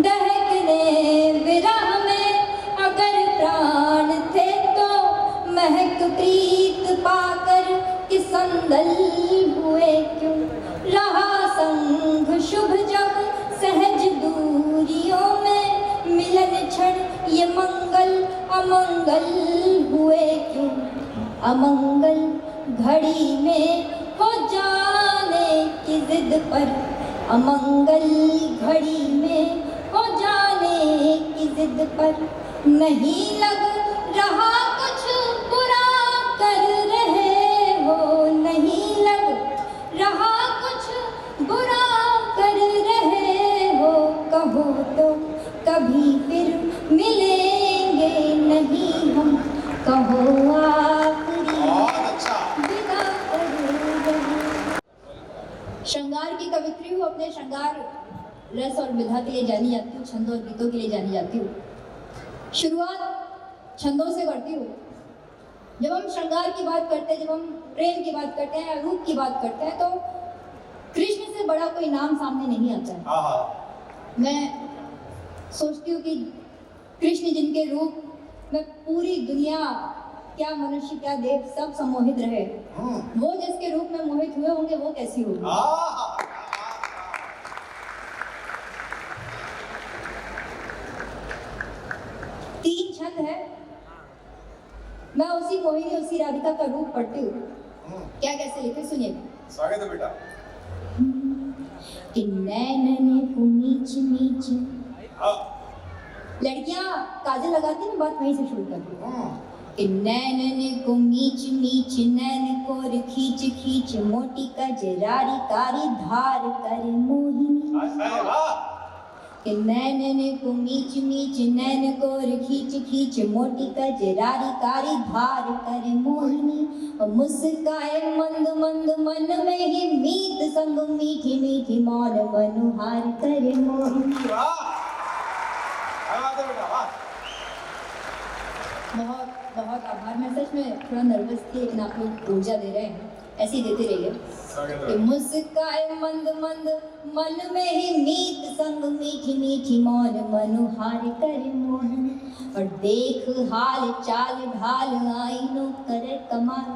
दहकने विरह में अगर प्राण थे तो महक प्रीत पाकर कि संदल हुए क्यों। रहा संग शुभ जब सहज दूरियों में मिलन क्षण ये मंगल अमंगल हुए क्यों। अमंगल घड़ी में हो जाने की जिद पर, अमंगल घड़ी में हो जाने की जिद पर नहीं लग रहा कुछ बुरा कर रहे हो। नहीं लग रहा कुछ बुरा कर रहे हो। कहो तो कभी फिर मिलेंगे नहीं हम, कहो आखिरी विदा कर रहे। श्रृंगार की कवित्री हूँ, अपने श्रृंगार रस और विधा के लिए जानी जाती हूँ, छंदों और गीतों के लिए जानी जाती हूँ। शुरुआत छंदों से करती हूँ। जब हम श्रृंगार की बात करते हैं, जब हम प्रेम की बात करते हैं, रूप की बात करते हैं, तो कृष्ण से बड़ा कोई नाम सामने नहीं आता है। मैं सोचती हूँ कि कृष्ण जिनके रूप में पूरी दुनिया, क्या मनुष्य क्या देव सब सम्मोहित रहे, वो जिसके रूप में मोहित हुए होंगे वो कैसी होगी। तीन छंद है, मैं उसी मोहिनी उसी राधिका का रूप पढ़ती हूँ। क्या कैसे लिखे सुनिए। स्वागत है बेटा। कि नैनने को मीच मीच, लड़कियां काजल लगाती हैं, बात वहीं से शुरू करती हैं। कि नैनने को मीच मीच, नैन को खींच खींच, मोटी कजरारी कारी धार कर मोहिनी। कि नैनने को मीच मीच, नैन को खींच खींच, मोटी कजरारी कारी धार कर मोहिनी। और मुस्काए मंद मंद, मन में ही मीत संग मीठी मीठी, मौन मनुहार कर मोहिनी। बहुत बहुत आभार। मैं सच में थोड़ा नर्वस थी, लेकिन आप लोग ऊर्जा दे रहे हैं, ऐसे ही देते रहिए। कि मुस्काए मंद मंद, मन में ही मीत संग मीठी मीठी, मौन मनुहार कर मोहिनी। और देख हाल चाल ढाल, आईनो करे कमाल।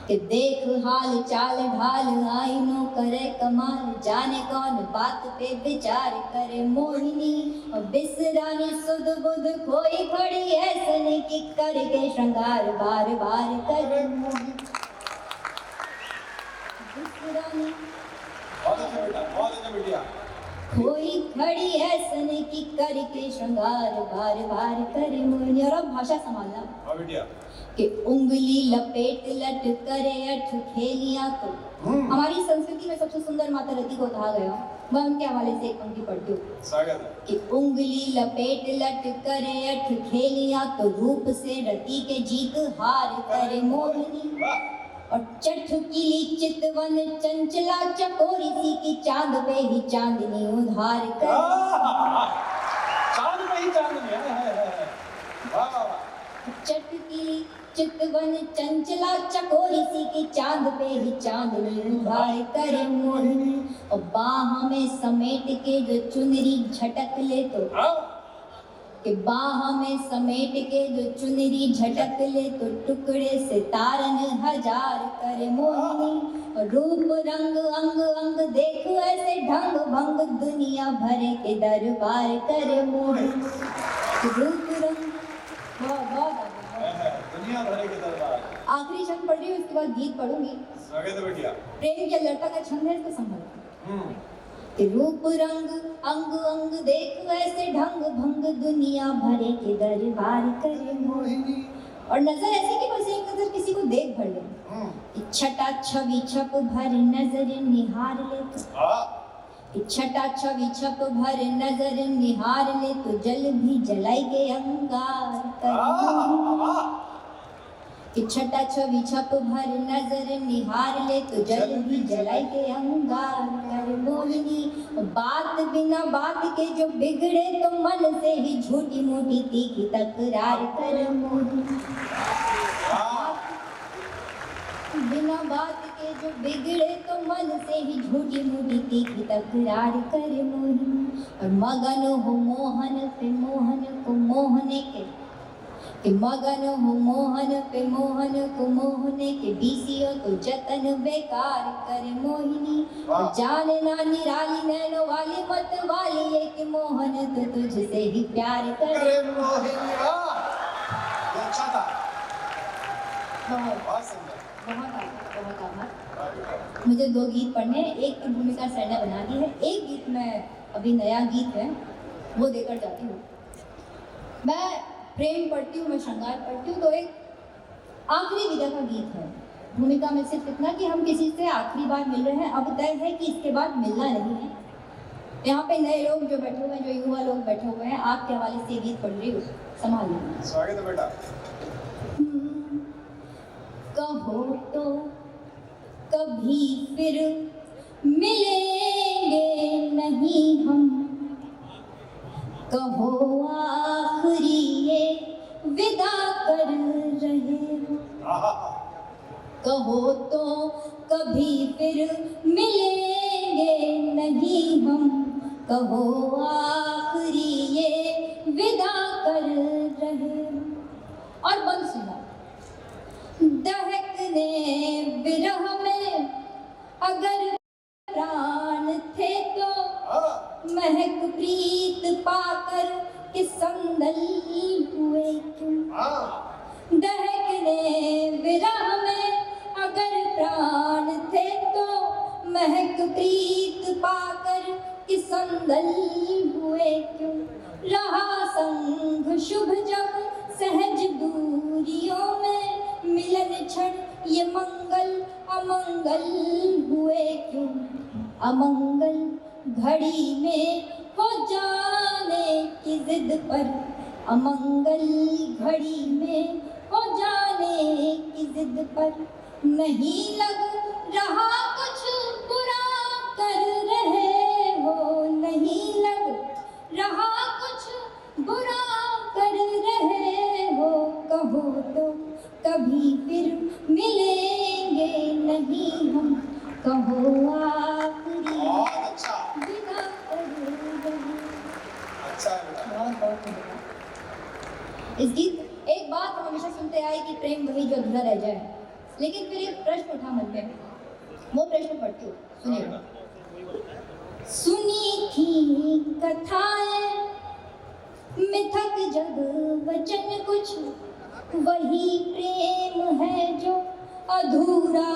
कि देख हाल चाल ढाल, आईनो करे कमाल, जाने कौन बात पे विचार करे मोहिनी। और बिसरानी सुध बुध कोई खड़ी ऐसने की, करके श्रृंगार बार बार करे मोहिनी। बिसरानी बहुत अच्छा बेटा। कोई खड़ी ऐसने की, करके श्रृंगार बार बार करे मोहिनी। और अब भाषा संभालना। कि उंगली लपेट लट करे अठ खेलियां तो। हमारी संस्कृति में सबसे सुंदर माता रति को कहा गया, मैं उनके हवाले से एक पंक्ति पढ़ती हूँ। कि उंगली लपेट लट करे अठ खेलियां तो, रूप से रति के जीत हार करे मोहिनी। और चटकीली चितवन चंचला चकोरी सी की, चांद पे ही चांदनी उधार करे। चांद पे ही चांदनी है। चटकीली चितवन चंचला चकोरी सी की, चांद पे ही चांदनी उधार करे मोहिनी। और बाह में समेट के जो चुनरी झटक ले तो, कि बाह में समेट के जो चुनरी झटक ले तो, टुकड़े से तारन हजार करे मोहिनी। और रूप रंग अंग अंग देख ऐसे ढंग भंग, दुनिया भरे के दरबार करे मोहिनी। रूप रंग बहुत दुनिया भरे के दरबार। आखिरी छंद पढ़ रही हूँ, उसके बाद गीत पढ़ूंगी। स्वागत है बेटिया। प्रेम की लड़का का छंद है, इसको संभालो। कि रूप रंग अंग अंग देख ऐसे ढंग भंग, दुनिया भरे के दरबार करे मोहिनी। और नजर ऐसी कि बस एक नजर किसी को देख भर ले। छटा छवि छप भर नजर निहार ले तो, छटा छवि छप भर नजर निहार ले तो, जल भी जलाई के अंगार करे। कि छटा छवि छप भर नजर निहार ले तो, जल भी जलाई के अंगार कर मोहिनी। बात बिना बात के जो बिगड़े तो, मन से ही झूठी मूठी तीखी तकरार कर मोहिनी। बिना बात के जो बिगड़े तो मन से ही झूठी मूठी तीखी तकरार करे मोहिनी। और मगन हो मोहन पे मोहन को मोहने के, कि मगन हो मोहन पे मोहन को मोहने के, बीसियों तो जतन बेकार करे मोहिनी। वाह। जाने ना निराली नैनो वाली मत वाली है कि मोहन तो तुझसे ही प्यार करे। अरे मोहिनी वाह, ये अच्छा था, बहुत बहुत सुंदर। बहुत आभार। मुझे 2 गीत पढ़ने हैं, एक की भूमिका सर ने बना दी है, एक गीत मैं अभी नया गीत है वो देकर जाती हूँ। मैं प्रेम पढ़ती हूँ, मैं श्रृंगार पढ़ती हूँ, तो एक आखिरी विदा का गीत है। भूमिका में सिर्फ इतना कि हम किसी से आखिरी बार मिल रहे हैं, अब तय है कि इसके बाद मिलना नहीं है। यहाँ पे नए लोग जो बैठे हुए हैं, जो युवा लोग बैठे हुए हैं, आपके हवाले से ये गीत पढ़ रही हूँ, संभाल लीजिए। स्वागत है बेटा। कहो तो कभी फिर मिलेंगे नहीं हम, कहो आखिरी ये विदा कर रहे हो। कहो तो कभी फिर मिलेंगे नहीं हम, कहो आखिरी ये विदा कर रहे हो। और बंद सुना, दहकने विरह में अगर प्राण थे तो महक प्रीत पाकर कि संदल हुए क्यों। दहकने विरह में अगर प्राण थे तो महक प्रीत पाकर कि संदल हुए क्यों। रहा संग शुभ जब सहज दूरियों में, मिलन क्षण ये मंगल अमंगल हुए क्यों। अमंगल घड़ी में हो जाने की जिद पर, अमंगल घड़ी में हो जाने की जिद पर, नहीं लग रहा कुछ बुरा कर रहे हो, नहीं लग रहा कुछ बुरा कर रहे हो। कहो तो कभी फिर मिलेंगे नहीं हम, कहो आखिरी बहुत अच्छा, विदा कर रहे हो। अच्छा है बेटा। बहुत धन्यवाद। इस गीत एक बात हम हमेशा सुनते आए कि प्रेम वही जो अधूरा रह जाए, लेकिन फिर एक प्रश्न उठा मन में, वो प्रश्न पढ़ती हूँ, सुनिएगा। सुनी थी कथाएं मिथक जग वचन कुछ, वही प्रेम है जो अधूरा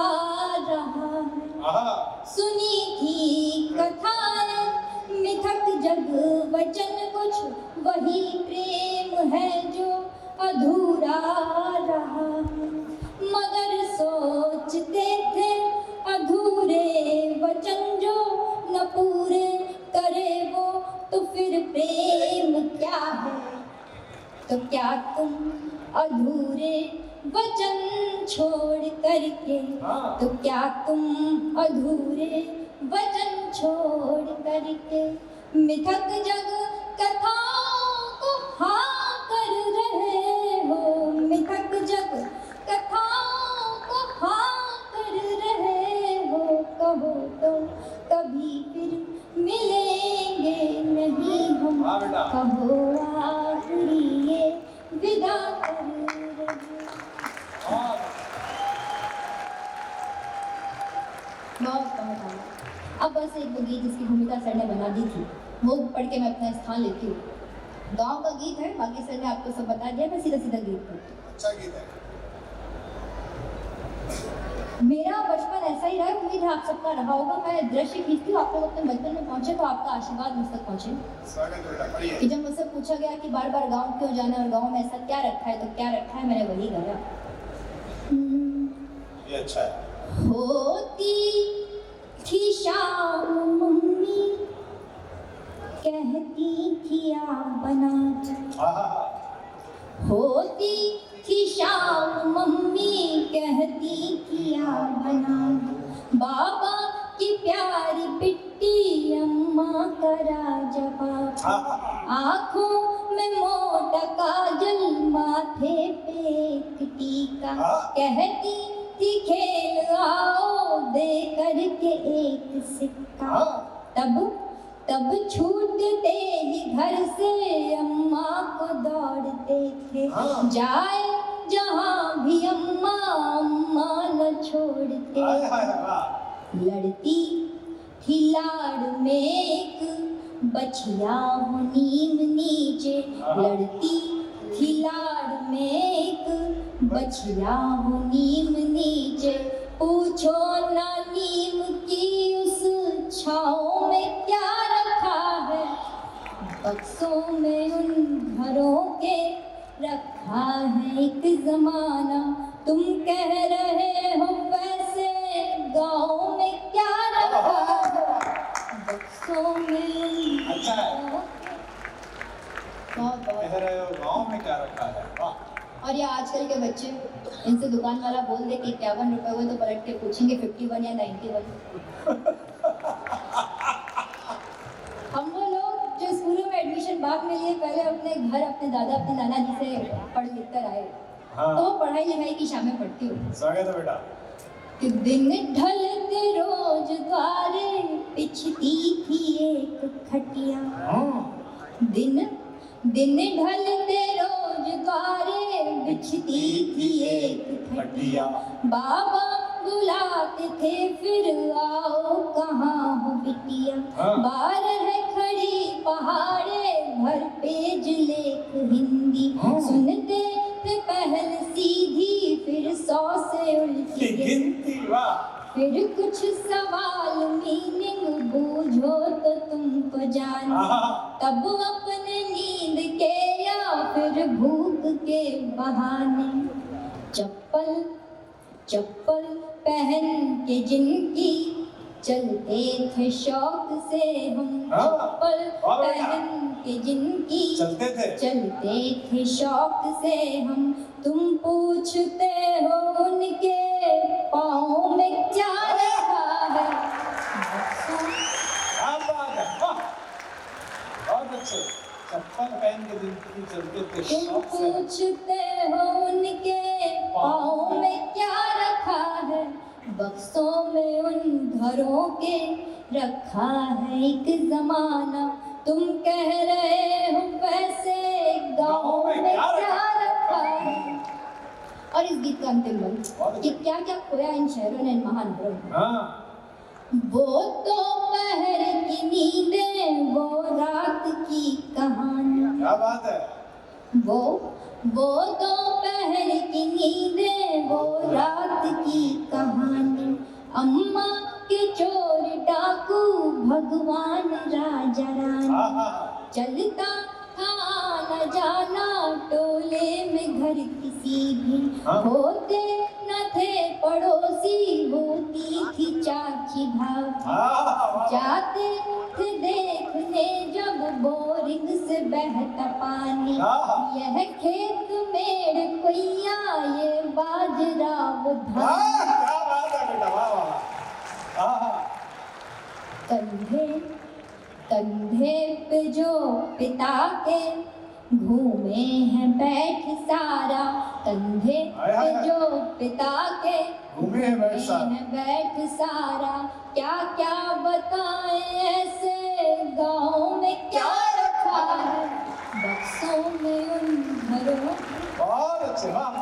रहा है। सुनी थी कथाएं मिथक जग वचन कुछ, वही प्रेम है जो अधूरा रहा है। मगर सोचते थे अधूरे वचन जो न पूरे करे वो, तो फिर प्रेम क्या है। तो क्या तुम अधूरे वचन छोड़ करके, तो क्या तुम अधूरे वचन छोड़ करके मिथक जग कथाओं को हाँ कर रहे हो। मिथक जग कथाओं को हाँ कर रहे हो। कहो तो कभी फिर मिलेंगे नहीं हम, कहो आखिरी ये विदा कर रहे हो। अब बस एक वो गीत जिसकी भूमिका सर ने बना दी थी, वो पढ़ के मैं अपना स्थान लेती हूँ। गांव का गीत है, बाकी सर ने आपको सब बता दिया, मैं सीधा सीधा गीत पढ़ती हूँ। अच्छा गीत है। मेरा बचपन ऐसा ही रहा, उम्मीद है आप सबका रहा होगा। मैं दृश्य खींचती हूँ, आप लोग अपने बचपन में पहुंचे तो आपका आशीर्वाद मुझ तक पहुंचे। स्वागत बेटा, बढ़िया। कि जब मुझसे पूछा गया कि बार बार गांव क्यों जाना है और गांव में ऐसा क्या रखा है, तो क्या रखा है, मैंने वही गाया। ये अच्छा है। होती थी शाम मम्मी कहती थी आ बना जा। होती थी शाम मम्मी कहती थी आ बना जा। बाबा की प्यारी पिट्टी अम्मा का राजबाब, आँखों में मोटा काजल माथे पे एक टीका, कहती थी खेल आओ तब छूटते ही घर से अम्मा को दौड़ते थे। हाँ। जाए जहाँ भी अम्मा अम्मा न छोड़ते। हाय हाय वाह। लड़ती थी लाड़ में एक बछिया हो नीम नीचे। लड़ती थी लाड़ में एक बछिया हो नीम नीचे। पूछो ना नीम की उस छाँव में क्या रखा है। बक्सों में उन घरों के रखा है एक जमाना। तुम कह रहे हो वैसे गाँव में क्या रखा है। बक्सों में उन अच्छा है। घरों के बहुत कह रहे हो गाँव में क्या रखा है। वाह। और ये आजकल के बच्चे, इनसे दुकान वाला बोल दे कि 51 रुपए हुए तो पलट के पूछेंगे 51 या 91। हम वो लोग जो स्कूलों में एडमिशन बाद में लिए, पहले अपने घर अपने दादा अपने नाना जी से पढ़ लिख कर आए। हाँ। तो पढ़ाई लिखाई की शामें पढ़ती हूँ स्वागत है बेटा। कि दिन ढलते रोज द्वारे पिछती थी एक खटिया। दिन ढलते रोज द्वारे बिछती थी एक खटिया। बाबा बुलाते थे फिर आओ कहाँ हो बिटिया। हाँ। बारह खड़ी पहाड़े भर पेज लेख हिंदी। हाँ। सुनते थे पहल सीधी फिर 100 से उल्टी गिनती। वाह। फिर कुछ सवाल मीनिंग बूझो तो तुमको जानो। हाँ। तब अपने नींद के या फिर भूख के बहाने चप्पल पहन के जिनकी चलते थे शौक से हम। हाँ। चप्पल पहन के जिनकी चलते थे शौक से हम। तुम पूछते हो उनके पाँव में क्या रखा है। क्या बात है। वाह। बहुत अच्छे। चप्पल पहन के जिंदगी चलते थे तुम शौक से। पूछते हो उनके पाँव में क्या रखा है। बक्सों में उन घरों के रखा है एक जमाना। तुम कह रहे हो वैसे गाँव में क्या रखा है। और इस गीत का अंतिम बंद कि क्या क्या खोया इन शहरों ने इन महानगरों में। हाँ। वो दोपहर की नींदें वो रात की कहानी। क्या बात है। वो दोपहर की नींदें वो रात की कहानी। अम्मा के चोर डाकू भगवान राजा रानी। हाँ। चलता था आना जाना टोले में घर किसी भी। हाँ। होते न थे पड़ोसी होती थी चाची भाभी। हाँ। जाते थे देखने जब बोरिंग से बहता पानी। हाँ। यह खेत मेड़ कोइया ये बाजरा वो धान। क्या बात है बेटा। वाह वाह। हाँ। कंधे पे जो पिता के घूमे हैं बैठ सारा। कंधे पे जो पिता के घूमे हैं बैठ सारा। क्या क्या बताएं ऐसे गाँव में क्या रखा है। बक्सों में उन घरों। बहुत अच्छे। वाह।